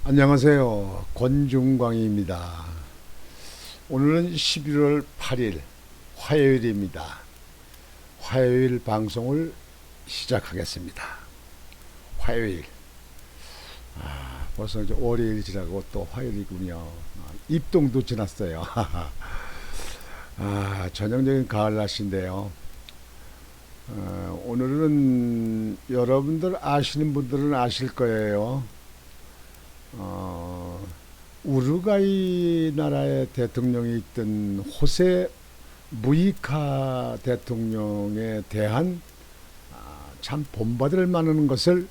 안녕하세요. 권중광입니다. 오늘은 11월 8일 화요일입니다. 화요일 방송을 시작하겠습니다. 화요일. 벌써 이제 월요일 지나고 또 화요일이군요. 입동도 지났어요. 전형적인 가을 날씨인데요. 오늘은 여러분들 아시는 분들은 아실 거예요. 우루과이 나라의 대통령이 있던 호세 무이카 대통령에 대한 참 본받을 만한 것을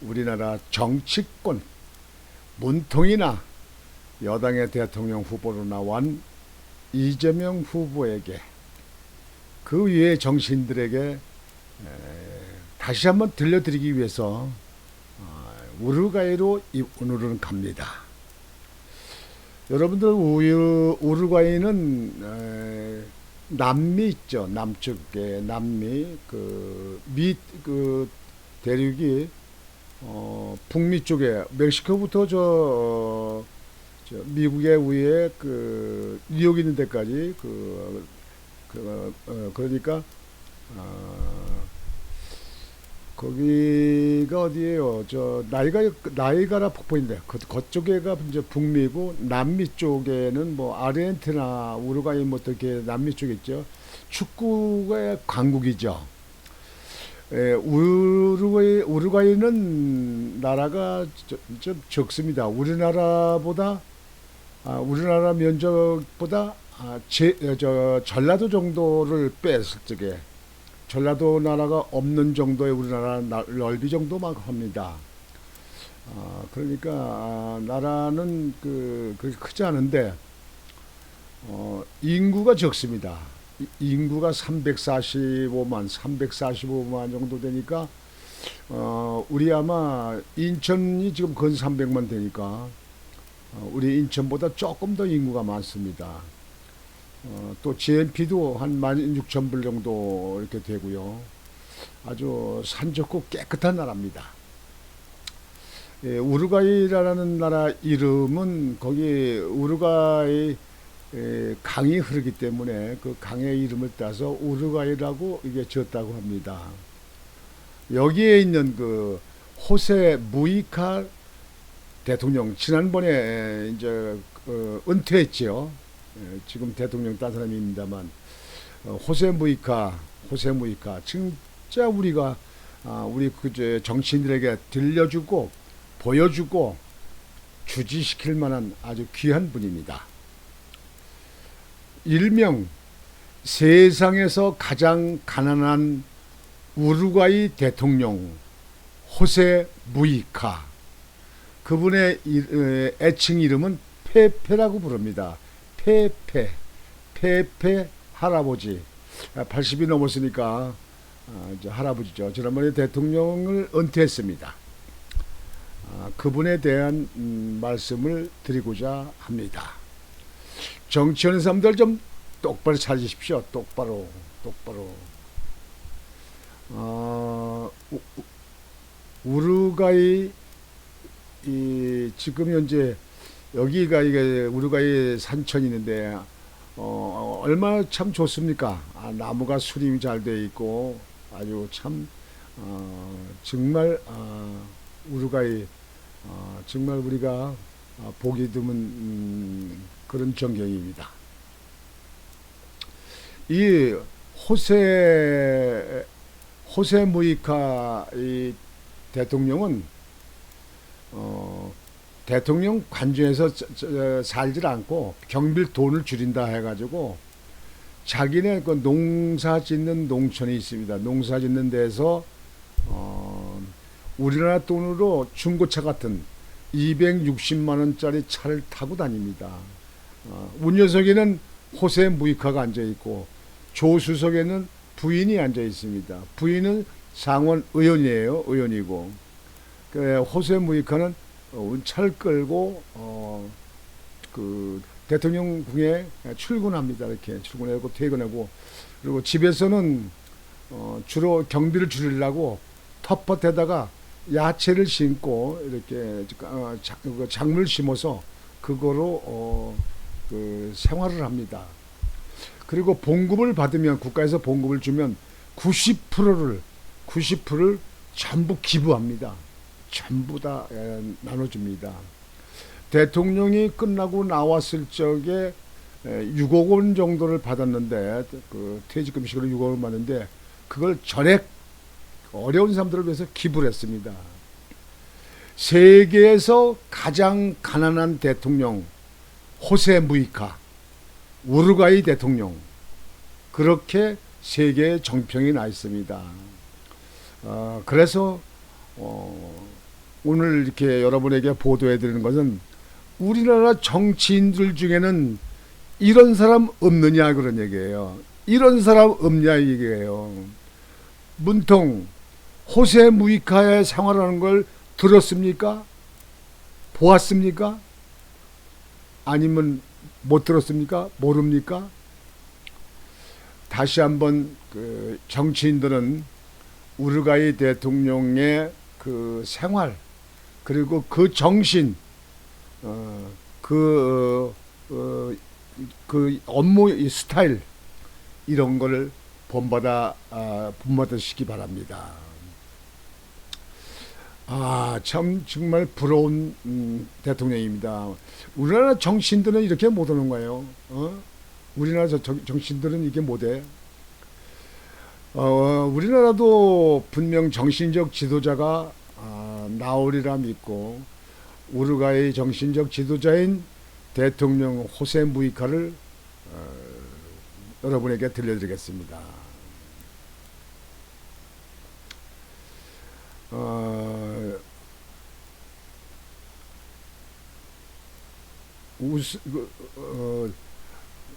우리나라 정치권 문통이나 여당의 대통령 후보로 나온 이재명 후보에게 그 위에 정치인들에게 다시 한번 들려드리기 위해서 우루과이로 오늘은 갑니다. 여러분들 우루과이는 남미 있죠. 남쪽에 남미 그 대륙이 북미 쪽에 멕시코부터 저 미국의 위에 그 뉴욕 있는 데까지 그러니까 거기가 어디예요? 저 나이가라 폭포인데 그쪽에가 이제 북미고 남미 쪽에는 뭐 아르헨티나, 우루과이 뭐 어떻게 남미 쪽에 있죠. 축구의 강국이죠. 우루과이는 나라가 좀 적습니다. 우리나라 면적보다 전라도 정도를 뺐을 적에 전라도 나라가 없는 정도의 우리나라 넓이 정도만 합니다. 그러니까 나라는 그렇게 크지 않은데 인구가 적습니다. 인구가 345만 정도 되니까 우리 아마 인천이 지금 근 300만 되니까 우리 인천보다 조금 더 인구가 많습니다. 또 GNP도 한 16,000불 정도 이렇게 되고요. 아주 산 좋고 깨끗한 나라입니다. 우루과이라는 나라 이름은 거기 우루과이 강이 흐르기 때문에 그 강의 이름을 따서 우루과이라고 이게 지었다고 합니다. 여기에 있는 그 호세 무이카 대통령 지난번에 이제 은퇴했지요. 지금 대통령 딴 사람입니다만 호세 무이카 진짜 우리가 우리 그 정치인들에게 들려주고 보여주고 주지시킬 만한 아주 귀한 분입니다. 일명 세상에서 가장 가난한 우루과이 대통령 호세 무이카, 그분의 애칭 이름은 페페라고 부릅니다. 페페 할아버지. 80이 넘었으니까 이제 할아버지죠. 지난번에 대통령을 은퇴했습니다. 그분에 대한 말씀을 드리고자 합니다. 정치하는 사람들 좀 똑바로 찾으십시오. 똑바로. 우루과이 지금 현재 여기가 이게 우루과이 산천이 있는데 얼마나 참 좋습니까? 나무가 수림이 잘 돼 있고 아주 참 정말 우루과이 정말 우리가 보기 드문 그런 전경입니다. 이 호세 무이카 이 대통령은 대통령 관저에서 살질 않고 경비를 돈을 줄인다 해가지고 자기네 그 농사 짓는 농촌이 있습니다. 농사 짓는 데서 우리나라 돈으로 중고차 같은 260만 원짜리 차를 타고 다닙니다. 운전석에는 호세 무이카가 앉아 있고 조수석에는 부인이 앉아 있습니다. 부인은 상원 의원이에요. 의원이고 그 호세 무이카는 차를 끌고 그 대통령궁에 출근합니다. 이렇게 출근하고 퇴근하고, 그리고 집에서는 주로 경비를 줄이려고 텃밭에다가 야채를 심고 이렇게 작물 심어서 그거로 그 생활을 합니다. 그리고 봉급을 받으면 국가에서 봉급을 주면 90%를 전부 기부합니다. 전부 다 나눠줍니다. 대통령이 끝나고 나왔을 적에 6억 원 정도를 받았는데 그 퇴직금식으로 6억 원 받는데 그걸 전액 어려운 사람들을 위해서 기부를 했습니다. 세계에서 가장 가난한 대통령 호세 무이카 우루과이 대통령 그렇게 세계의 정평이 나 있습니다. 그래서 오늘 이렇게 여러분에게 보도해 드리는 것은 우리나라 정치인들 중에는 이런 사람 없느냐 그런 얘기예요. 이런 사람 없냐 얘기예요. 문통 호세 무이카의 생활하는 걸 들었습니까? 보았습니까? 아니면 못 들었습니까? 모릅니까? 다시 한번 그 정치인들은 우루과이 대통령의 그 생활 그리고 그 정신 그 업무 스타일 이런 거를 본받으시기 바랍니다. 참 정말 부러운 대통령입니다. 우리나라 정치인들은 이렇게 못 하는 거예요. 우리나라 정치인들은 이게 못해. 우리나라도 분명 정신적 지도자가 나오리라 믿고 우루과이 정신적 지도자인 대통령 호세 무이카를 여러분에게 들려드리겠습니다.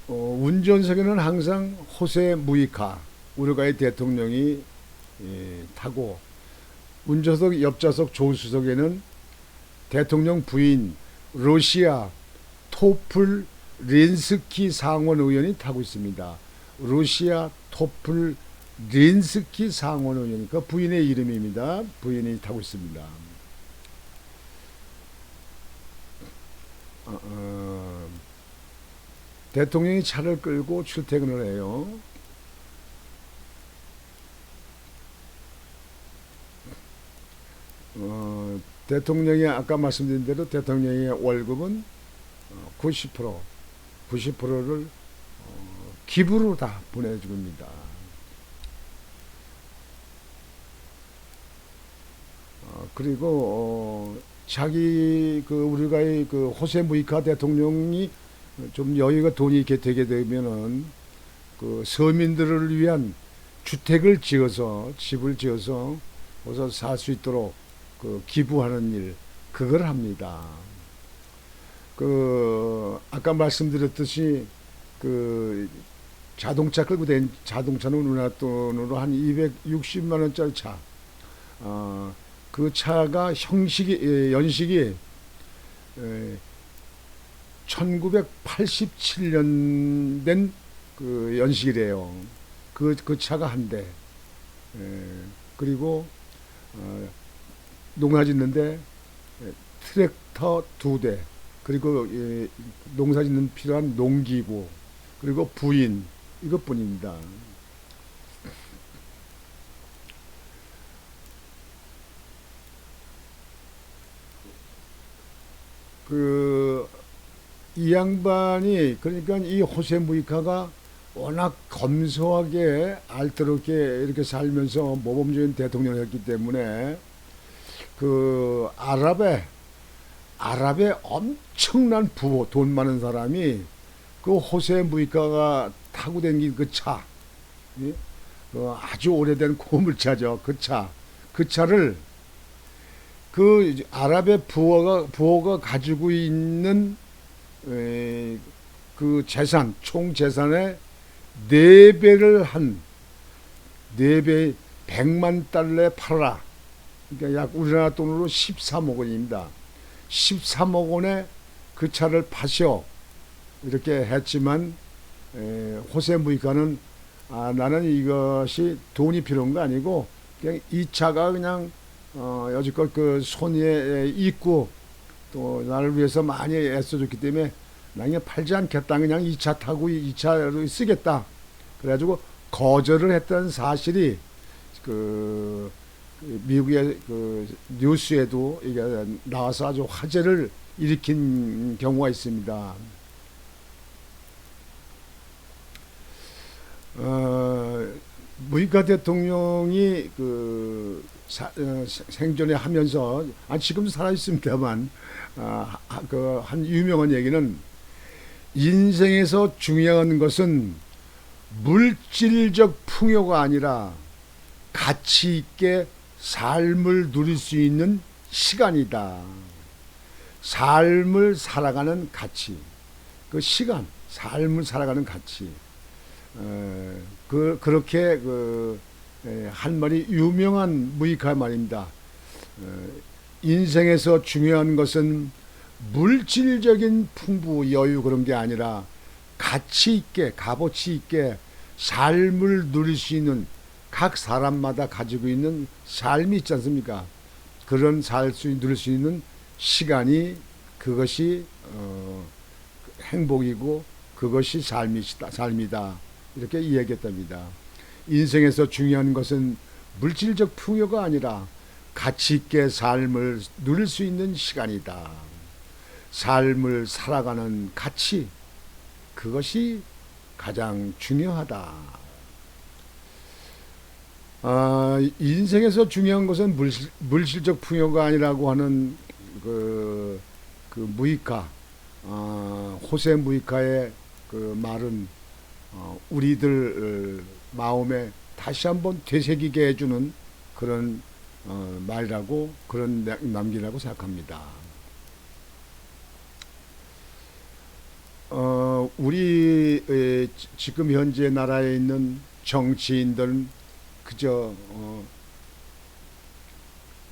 운전석에는 항상 호세 무이카 우루과이 대통령이 타고 운전석 옆좌석 조수석에는 대통령 부인 러시아 토플 린스키 상원 의원이 타고 있습니다. 러시아 토플 린스키 상원 의원, 그 부인의 이름입니다. 부인이 타고 있습니다. 대통령이 차를 끌고 출퇴근을 해요. 대통령이 아까 말씀드린 대로 대통령의 월급은 90%를 기부로 다 보내줍니다. 그리고 자기 그 우리가의 그 호세 무이카 대통령이 좀 여유가 돈이 이렇게 되게 되면은 그 서민들을 위한 주택을 지어서 집을 지어서 거기서 살 수 있도록 그 기부하는 일 그걸 합니다. 그 아까 말씀드렸듯이 그 자동차 끌고 다니는 자동차는 우리나라 돈으로 한 260만 원짜리 차. 그 차가 연식이 1987년 된 그 연식이래요. 그 차가 한 대. 그리고 농사 짓는데 트랙터 2대. 그리고 농사 짓는 필요한 농기구. 그리고 부인. 이것뿐입니다. 이 양반이 그러니까 이 호세 무이카가 워낙 검소하게 알뜰하게 이렇게 살면서 모범적인 대통령을 했기 때문에 그 아랍의 엄청난 부호 돈 많은 사람이 그 호세 무이카가 타고 다니는 그 차, 아주 오래된 고물차죠. 그 차를 그 아랍의 부호가 가지고 있는 그 재산, 총 재산의 4배를 한 4배 100만 달러에 팔아라. 그러니까 약 우리나라 돈으로 13억 원입니다. 13억 원에 그 차를 파시오. 이렇게 했지만 호세 무이카는 나는 이것이 돈이 필요한 거 아니고 그냥 이 차가 그냥 여지껏 그 손에 있고 또 나를 위해서 많이 애써줬기 때문에 나 그냥 팔지 않겠다. 그냥 2차 타고 2차로 쓰겠다. 그래가지고 거절을 했던 사실이 그 미국의 그 뉴스에도 이게 나와서 아주 화제를 일으킨 경우가 있습니다. 무이카 대통령이 생전에 하면서 지금도 살아 있습니다만 그 한 유명한 얘기는 인생에서 중요한 것은 물질적 풍요가 아니라 가치 있게 삶을 누릴 수 있는 시간이다. 삶을 살아가는 가치, 그 시간, 삶을 살아가는 가치. 그렇게 한 말이 유명한 무이카 말입니다. 인생에서 중요한 것은 물질적인 풍부, 여유 그런 게 아니라 가치 있게, 값어치 있게 삶을 누릴 수 있는 각 사람마다 가지고 있는 삶이 있지 않습니까? 그런 누릴 수 있는 시간이 그것이 행복이고 그것이 삶이다. 이렇게 이야기했답니다. 인생에서 중요한 것은 물질적 풍요가 아니라 가치 있게 삶을 누릴 수 있는 시간이다. 삶을 살아가는 가치, 그것이 가장 중요하다. 인생에서 중요한 것은 물질적 풍요가 아니라고 하는 그 무이카, 호세 무이카의 그 말은 우리들 마음에 다시 한번 되새기게 해주는 그런 말이라고, 그런 남기라고 생각합니다. 우리 지금 현재 나라에 있는 정치인들은 그저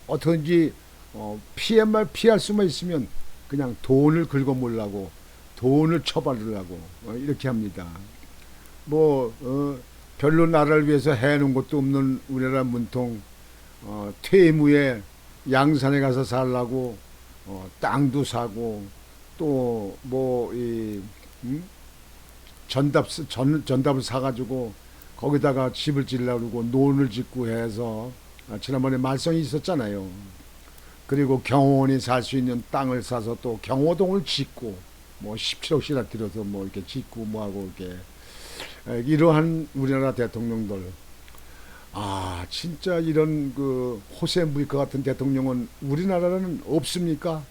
어떤지 피할 수만 있으면 그냥 돈을 긁어모으려고, 돈을 처벌하려고 이렇게 합니다. 별로 나라를 위해서 해놓은 것도 없는 우리나라 문통, 퇴임 후에 양산에 가서 살라고 땅도 사고 또 전답을 사가지고 거기다가 집을 지으려고 그러고 논을 짓고 해서 지난번에 말썽이 있었잖아요. 그리고 경호원이 살 수 있는 땅을 사서 또 경호동을 짓고 17억씩이나 들여서 이렇게 짓고 하고 이렇게 이러한 우리나라 대통령들, 진짜 이런 그 호세 무이카 같은 대통령은 우리나라는 없습니까?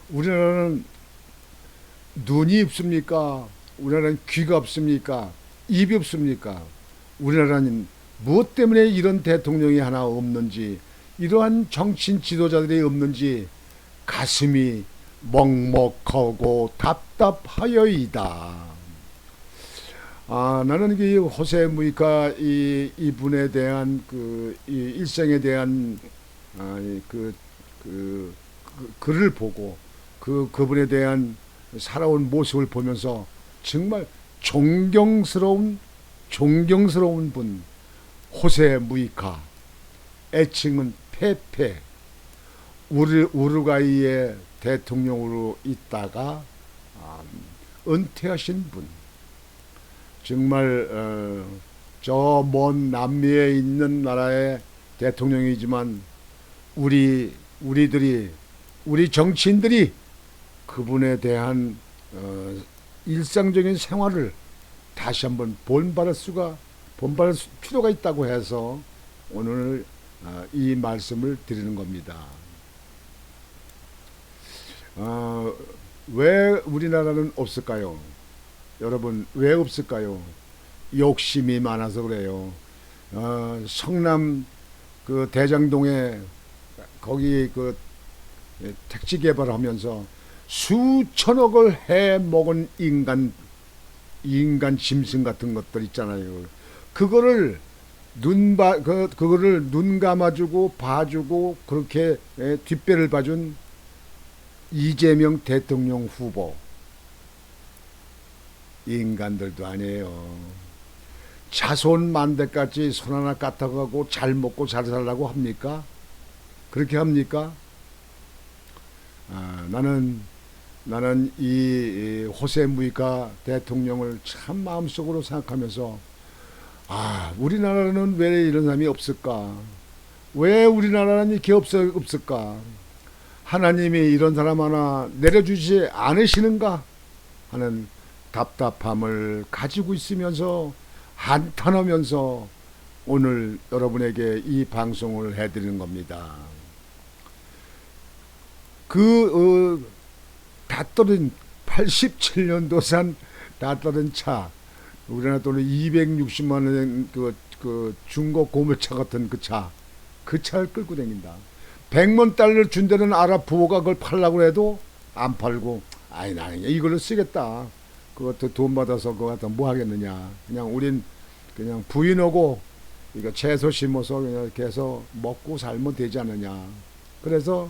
우리나라는 눈이 없습니까? 우리나라는 귀가 없습니까? 입이 없습니까? 우리나라는 무엇 때문에 이런 대통령이 하나 없는지, 이러한 정치인 지도자들이 없는지 가슴이 먹먹하고 답답하여이다. 나는 이 호세 무이카 이분에 대한 이 일생에 대한 글을 보고 그분에 대한 살아온 모습을 보면서 정말 존경스러운 분, 호세 무이카, 애칭은 페페, 우루과이의 대통령으로 있다가 은퇴하신 분, 정말 저 먼 남미에 있는 나라의 대통령이지만 우리 정치인들이 그분에 대한 일상적인 생활을 다시 한번 본받을 필요가 있다고 해서 오늘 이 말씀을 드리는 겁니다. 왜 우리나라는 없을까요? 여러분, 왜 없을까요? 욕심이 많아서 그래요. 성남 그 대장동에 거기 택지 개발하면서 수천억을 해 먹은 인간 짐승 같은 것들 있잖아요. 그거를 눈 감아주고 봐주고 그렇게 뒷배를 봐준 이재명 대통령 후보, 인간들도 아니에요. 자손 만대까지 손 하나 까딱하고 잘 먹고 잘 살라고 합니까? 그렇게 합니까? 나는 이 호세 무이카 대통령을 참 마음속으로 생각하면서 우리나라는 왜 이런 사람이 없을까? 왜 우리나라는 이렇게 없을까? 하나님이 이런 사람 하나 내려주지 않으시는가 하는 답답함을 가지고 있으면서 한탄하면서 오늘 여러분에게 이 방송을 해드리는 겁니다. 다 떨어진 87년도산 다 떨어진 차, 우리나라 돈으로 260만 원 그 중고 고물차 같은 그 차를 끌고 다닌다. 100만 달러를 준 데는 아랍 부호가 그걸 팔라고 해도 안 팔고, 나는 이걸로 쓰겠다. 그것도 돈 받아서 그거 갖다 뭐 하겠느냐. 그냥 우린 그냥 부인하고 이거 채소 심어서 그냥 이렇게 해서 먹고 살면 되지 않느냐. 그래서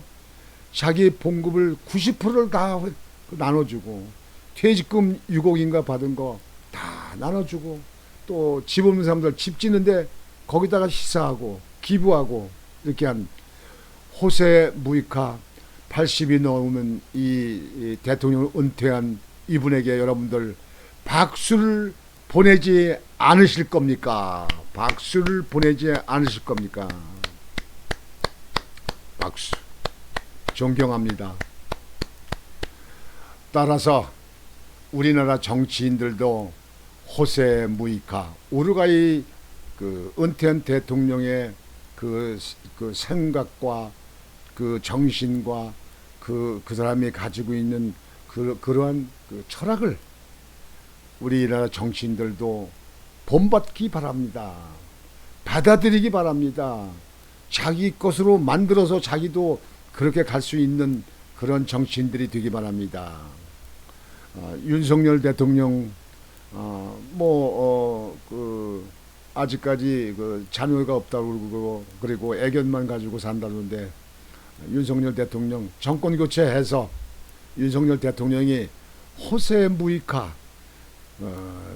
자기 봉급을 90%를 다 나눠주고, 퇴직금 6억인가 받은 거 다 나눠주고, 또 집 없는 사람들 집 짓는데 거기다가 시사하고 기부하고, 이렇게 한 호세 무이카 80이 넘으면 이 대통령을 은퇴한 이분에게 여러분들 박수를 보내지 않으실 겁니까? 박수를 보내지 않으실 겁니까? 박수. 존경합니다. 따라서 우리나라 정치인들도 호세 무이카, 우루과이 그 은퇴한 대통령의 그 생각과 그 정신과 그 사람이 가지고 있는 그러한 그 철학을 우리나라 정치인들도 본받기 바랍니다. 받아들이기 바랍니다. 자기 것으로 만들어서 자기도 그렇게 갈 수 있는 그런 정치인들이 되기 바랍니다. 윤석열 대통령 아직까지 자녀가 없다고 그리고 애견만 가지고 산다는데, 윤석열 대통령 정권 교체해서 윤석열 대통령이 호세 무이카,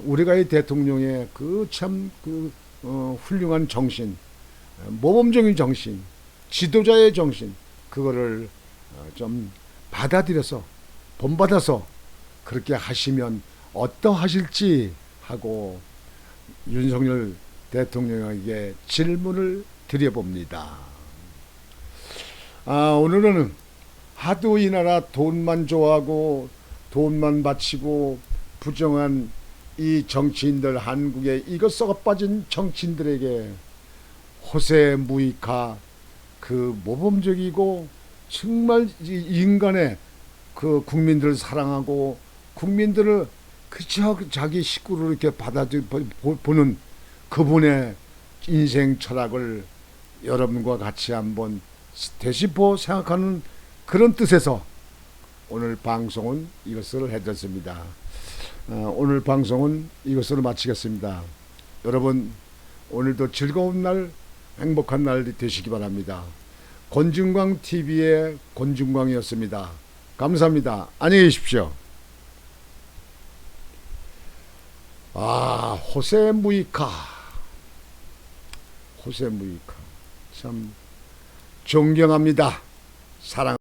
우리가 이 대통령의 훌륭한 정신, 모범적인 정신, 지도자의 정신, 그거를 좀 받아들여서 본받아서 그렇게 하시면 어떠하실지 하고 윤석열 대통령에게 질문을 드려봅니다. 오늘은 하도 이 나라 돈만 좋아하고 돈만 바치고 부정한 이 정치인들, 한국의 이거 썩어빠진 정치인들에게 호세 무이카, 그 모범적이고 정말 인간의 그 국민들을 사랑하고 국민들을 그저 자기 식구로 이렇게 보는 그분의 인생 철학을 여러분과 같이 한번 되짚어 생각하는 그런 뜻에서 오늘 방송은 이것을 해드렸습니다. 오늘 방송은 이것으로 마치겠습니다. 여러분, 오늘도 즐거운 날, 행복한 날 되시기 바랍니다. 권중광 TV의 권중광이었습니다. 감사합니다. 안녕히 계십시오. 호세 무이카, 참 존경합니다. 사랑.